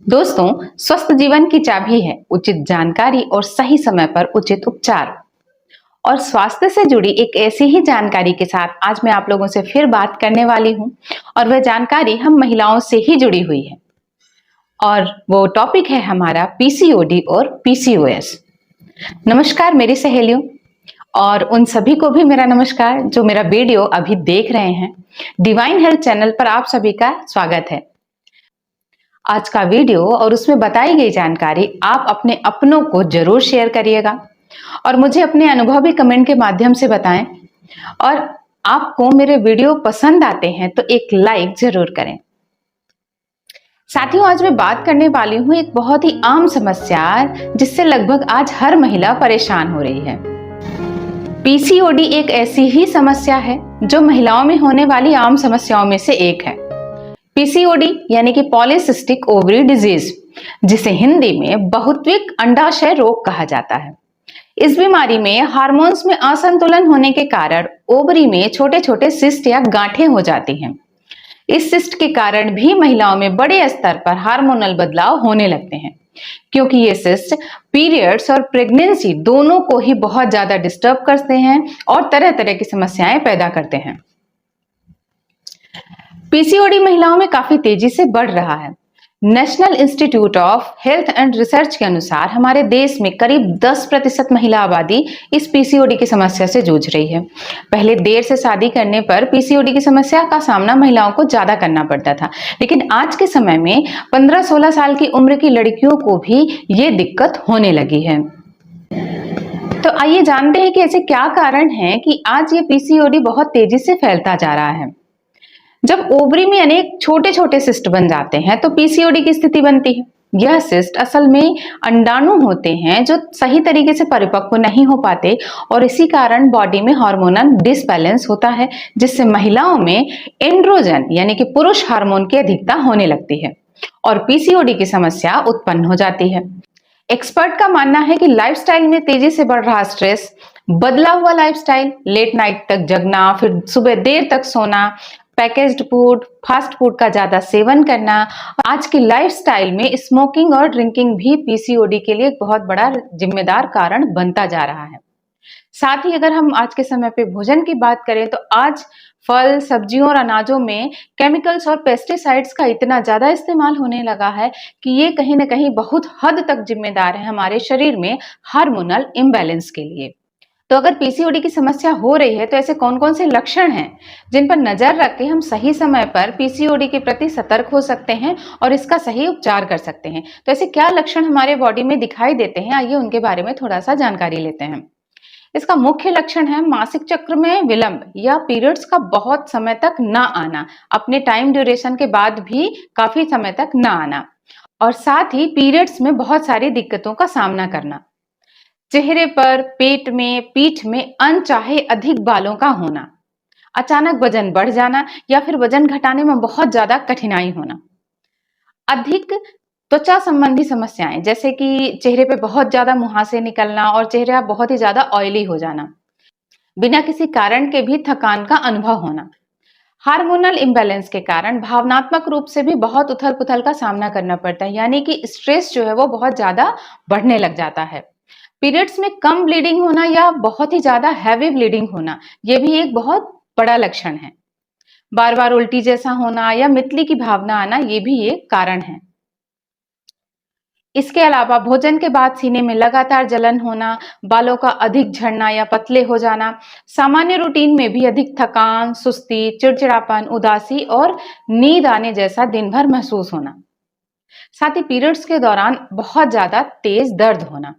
दोस्तों, स्वस्थ जीवन की चाबी है उचित जानकारी और सही समय पर उचित उपचार। और स्वास्थ्य से जुड़ी एक ऐसी ही जानकारी के साथ आज मैं आप लोगों से फिर बात करने वाली हूं और वह जानकारी हम महिलाओं से ही जुड़ी हुई है। और वो टॉपिक है हमारा पीसीओडी और पीसीओएस। नमस्कार मेरी सहेलियों, और उन सभी को भी मेरा नमस्कार जो मेरा वीडियो अभी देख रहे हैं। डिवाइन हेल्थ चैनल पर आप सभी का स्वागत है। आज का वीडियो और उसमें बताई गई जानकारी आप अपने अपनों को जरूर शेयर करिएगा और मुझे अपने अनुभव भी कमेंट के माध्यम से बताएं। और आपको मेरे वीडियो पसंद आते हैं तो एक लाइक जरूर करें। साथियों, आज मैं बात करने वाली हूं एक बहुत ही आम समस्या जिससे लगभग आज हर महिला परेशान हो रही है। पीसीओडी एक ऐसी ही समस्या है जो महिलाओं में होने वाली आम समस्याओं में से एक है। पीसीओडी यानी कि पॉलीसिस्टिक ओवरी डिजीज, जिसे हिंदी में बहुत्विक अंडाशय रोग कहा जाता है। इस बीमारी में हार्मोन्स में असंतुलन होने के कारण ओवरी में छोटे छोटे सिस्ट या गांठें हो जाती हैं। इस सिस्ट के कारण भी महिलाओं में बड़े स्तर पर हार्मोनल बदलाव होने लगते हैं, क्योंकि ये सिस्ट पीरियड्स और प्रेगनेंसी दोनों को ही बहुत ज्यादा डिस्टर्ब करते हैं और तरह तरह की समस्याएं पैदा करते हैं। पीसीओडी महिलाओं में काफी तेजी से बढ़ रहा है। National institute of health and research के अनुसार हमारे देश में करीब 10% महिला आबादी इस पीसीओडी की समस्या से जूझ रही है। पहले देर से शादी करने पर पीसीओडी की समस्या का सामना महिलाओं को ज्यादा करना पड़ता था, लेकिन आज के समय में 15-16 साल की उम्र की लड़कियों को भी ये दिक्कत होने लगी है। तो आइए जानते हैं कि ऐसे क्या कारण हैं कि आज ये पीसीओडी बहुत तेजी से फैलता जा रहा है। जब ओवरी में अनेक छोटे छोटे सिस्ट बन जाते हैं तो पीसीओडी की स्थिति बनती है। यह सिस्ट असल में अंडाणु होते हैं जो सही तरीके से परिपक्व नहीं हो पाते और इसी कारण बॉडी में हार्मोनल डिसबैलेंस होता है, जिससे महिलाओं में एंड्रोजन यानी कि पुरुष हार्मोन की अधिकता होने लगती है और पीसीओडी की समस्या उत्पन्न हो जाती है। एक्सपर्ट का मानना है कि लाइफस्टाइल में तेजी से बढ़ रहा स्ट्रेस, बदला हुआ लाइफस्टाइल, लेट नाइट तक जगना, फिर सुबह देर तक सोना, पैकेज्ड फूड, फास्ट फूड का ज्यादा सेवन करना, आज की लाइफस्टाइल में स्मोकिंग और ड्रिंकिंग भी पीसीओडी के लिए एक बहुत बड़ा जिम्मेदार कारण बनता जा रहा है। साथ ही अगर हम आज के समय पे भोजन की बात करें तो आज फल, सब्जियों और अनाजों में केमिकल्स और पेस्टिसाइड्स का इतना ज्यादा इस्तेमाल होने लगा है कि ये कहीं ना कहीं बहुत हद तक जिम्मेदार है हमारे शरीर में हार्मोनल इम्बैलेंस के लिए। तो अगर पीसीओडी की समस्या हो रही है तो ऐसे कौन कौन से लक्षण हैं जिन पर नजर रख के हम सही समय पर पीसीओडी के प्रति सतर्क हो सकते हैं और इसका सही उपचार कर सकते हैं। तो ऐसे क्या लक्षण हमारे बॉडी में दिखाई देते हैं, आइए उनके बारे में थोड़ा सा जानकारी लेते हैं। इसका मुख्य लक्षण है मासिक चक्र में विलंब या पीरियड्स का बहुत समय तक न आना, अपने टाइम ड्यूरेशन के बाद भी काफी समय तक न आना, और साथ ही पीरियड्स में बहुत सारी दिक्कतों का सामना करना। चेहरे पर, पेट में, पीठ में अनचाहे अधिक बालों का होना, अचानक वजन बढ़ जाना या फिर वजन घटाने में बहुत ज्यादा कठिनाई होना, अधिक त्वचा संबंधी समस्याएं जैसे कि चेहरे पे बहुत ज्यादा मुहासे निकलना और चेहरा बहुत ही ज्यादा ऑयली हो जाना, बिना किसी कारण के भी थकान का अनुभव होना, हार्मोनल इम्बैलेंस के कारण भावनात्मक रूप से भी बहुत उथल पुथल का सामना करना पड़ता है, यानी कि स्ट्रेस जो है वो बहुत ज्यादा बढ़ने लग जाता है। पीरियड्स में कम ब्लीडिंग होना या बहुत ही ज्यादा हैवी ब्लीडिंग होना, यह भी एक बहुत बड़ा लक्षण है। बार बार उल्टी जैसा होना या मितली की भावना आना, ये भी एक कारण है। इसके अलावा भोजन के बाद सीने में लगातार जलन होना, बालों का अधिक झड़ना या पतले हो जाना, सामान्य रूटीन में भी अधिक थकान, सुस्ती, चिड़चिड़ापन, उदासी और नींद आने जैसा दिन भर महसूस होना, साथ ही पीरियड्स के दौरान बहुत ज्यादा तेज दर्द होना।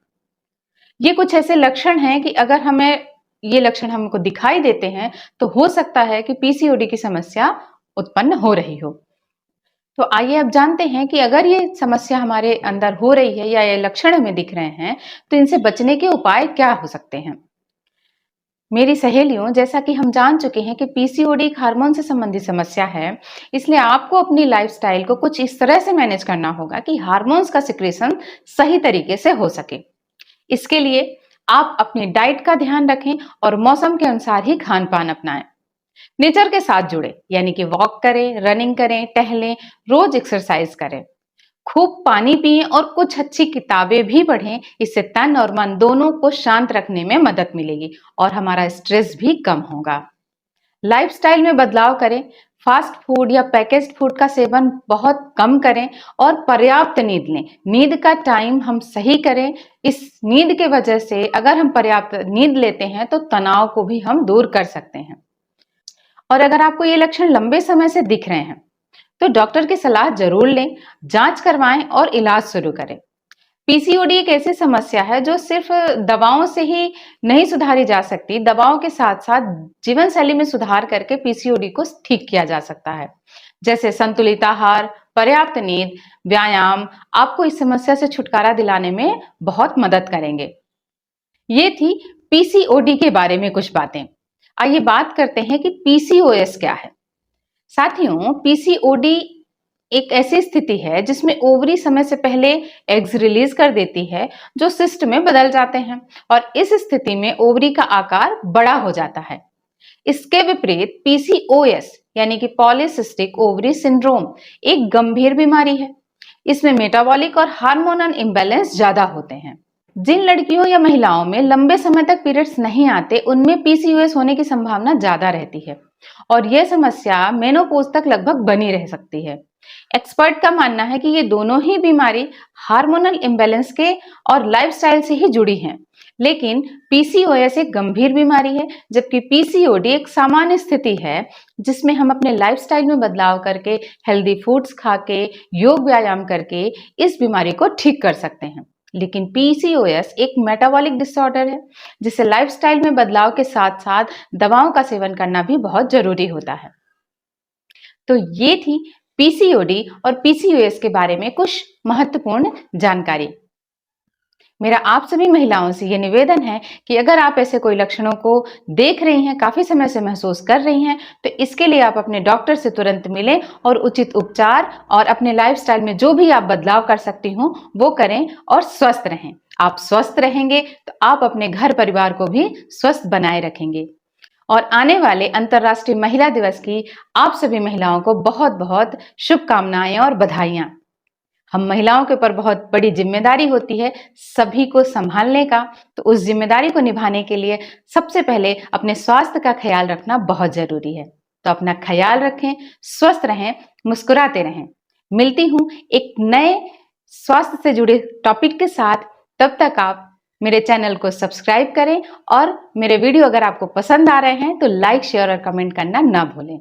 ये कुछ ऐसे लक्षण हैं कि अगर हमें ये लक्षण हमको दिखाई देते हैं तो हो सकता है कि पीसीओडी की समस्या उत्पन्न हो रही हो। तो आइए अब जानते हैं कि अगर ये समस्या हमारे अंदर हो रही है या ये लक्षण हमें दिख रहे हैं तो इनसे बचने के उपाय क्या हो सकते हैं। मेरी सहेलियों, जैसा कि हम जान चुके हैं कि पीसीओडी एक हार्मोन से संबंधित समस्या है, इसलिए आपको अपनी लाइफस्टाइल को कुछ इस तरह से मैनेज करना होगा कि हार्मोन्स का सिक्रेशन सही तरीके से हो सके। इसके लिए आप अपनी डाइट का ध्यान रखें और मौसम के अनुसार ही खान पान अपनाएं। नेचर के साथ जुड़े, यानी कि वॉक करें, रनिंग करें, टहलें, रोज एक्सरसाइज करें। खूब पानी पिएं और कुछ अच्छी किताबें भी पढ़ें। इससे तन और मन दोनों को शांत रखने में मदद मिलेगी और हमारा स्ट्रेस भी कम होगा। लाइफस्टाइल में बदलाव करें। फास्ट फूड या पैकेज्ड फूड का सेवन बहुत कम करें और पर्याप्त नींद लें। नींद का टाइम हम सही करें। इस नींद के वजह से अगर हम पर्याप्त नींद लेते हैं तो तनाव को भी हम दूर कर सकते हैं। और अगर आपको ये लक्षण लंबे समय से दिख रहे हैं तो डॉक्टर की सलाह जरूर लें, जांच करवाएं और इलाज शुरू करें। पीसीओडी एक ऐसी समस्या है जो सिर्फ दवाओं से ही नहीं सुधारी जा सकती। दवाओं के साथ साथ जीवन शैली में सुधार करके पीसीओडी को ठीक किया जा सकता है। जैसे संतुलित आहार, पर्याप्त नींद, व्यायाम आपको इस समस्या से छुटकारा दिलाने में बहुत मदद करेंगे। ये थी पीसीओडी के बारे में कुछ बातें। आइए बात करते हैं कि पीसीओएस क्या है। साथियों, पीसीओडी एक ऐसी स्थिति है जिसमें ओवरी समय से पहले एग्स रिलीज कर देती है जो सिस्ट में बदल जाते हैं और इस स्थिति में ओवरी का आकार बड़ा हो जाता है। इसके विपरीत पीसीओएस यानी कि पॉलीसिस्टिक ओवरी सिंड्रोम एक गंभीर बीमारी है। इसमें मेटाबॉलिक और हार्मोनल इम्बैलेंस ज्यादा होते हैं। जिन लड़कियों या महिलाओं में लंबे समय तक पीरियड्स नहीं आते उनमें पीसीओएस होने की संभावना ज्यादा रहती है और यह समस्या मेनोपॉज तक लगभग बनी रह सकती है। एक्सपर्ट का मानना है कि ये दोनों ही बीमारी हार्मोनल इम्बैलेंस के और लाइफस्टाइल से ही जुड़ी हैं। लेकिन पीसीओएस एक गंभीर बीमारी है जबकि पीसीओडी एक सामान्य स्थिति है जिसमें हम अपने लाइफस्टाइल में बदलाव करके, हेल्दी फूड्स खा के, योग व्यायाम करके इस बीमारी को ठीक कर सकते हैं। लेकिन पीसीओएस एक मेटाबॉलिक डिसऑर्डर है जिसे लाइफस्टाइल में बदलाव के साथ साथ दवाओं का सेवन करना भी बहुत जरूरी होता है। तो ये थी पीसीओडी और पीसीओएस के बारे में कुछ महत्वपूर्ण जानकारी। मेरा आप सभी महिलाओं से यह निवेदन है कि अगर आप ऐसे कोई लक्षणों को देख रही हैं, काफी समय से महसूस कर रही हैं, तो इसके लिए आप अपने डॉक्टर से तुरंत मिलें और उचित उपचार और अपने लाइफस्टाइल में जो भी आप बदलाव कर सकती हो वो करें और स्वस्थ रहें। आप स्वस्थ रहेंगे तो आप अपने घर परिवार को भी स्वस्थ बनाए रखेंगे। और आने वाले अंतर्राष्ट्रीय महिला दिवस की आप सभी महिलाओं को बहुत बहुत शुभकामनाएं और बधाइयां। हम महिलाओं के ऊपर बहुत बड़ी जिम्मेदारी होती है सभी को संभालने का, तो उस जिम्मेदारी को निभाने के लिए सबसे पहले अपने स्वास्थ्य का ख्याल रखना बहुत जरूरी है। तो अपना ख्याल रखें, स्वस्थ रहें, मुस्कुराते रहें। मिलती हूं एक नए स्वास्थ्य से जुड़े टॉपिक के साथ। तब तक आप मेरे चैनल को सब्सक्राइब करें और मेरे वीडियो अगर आपको पसंद आ रहे हैं तो लाइक, शेयर और कमेंट करना ना भूलें।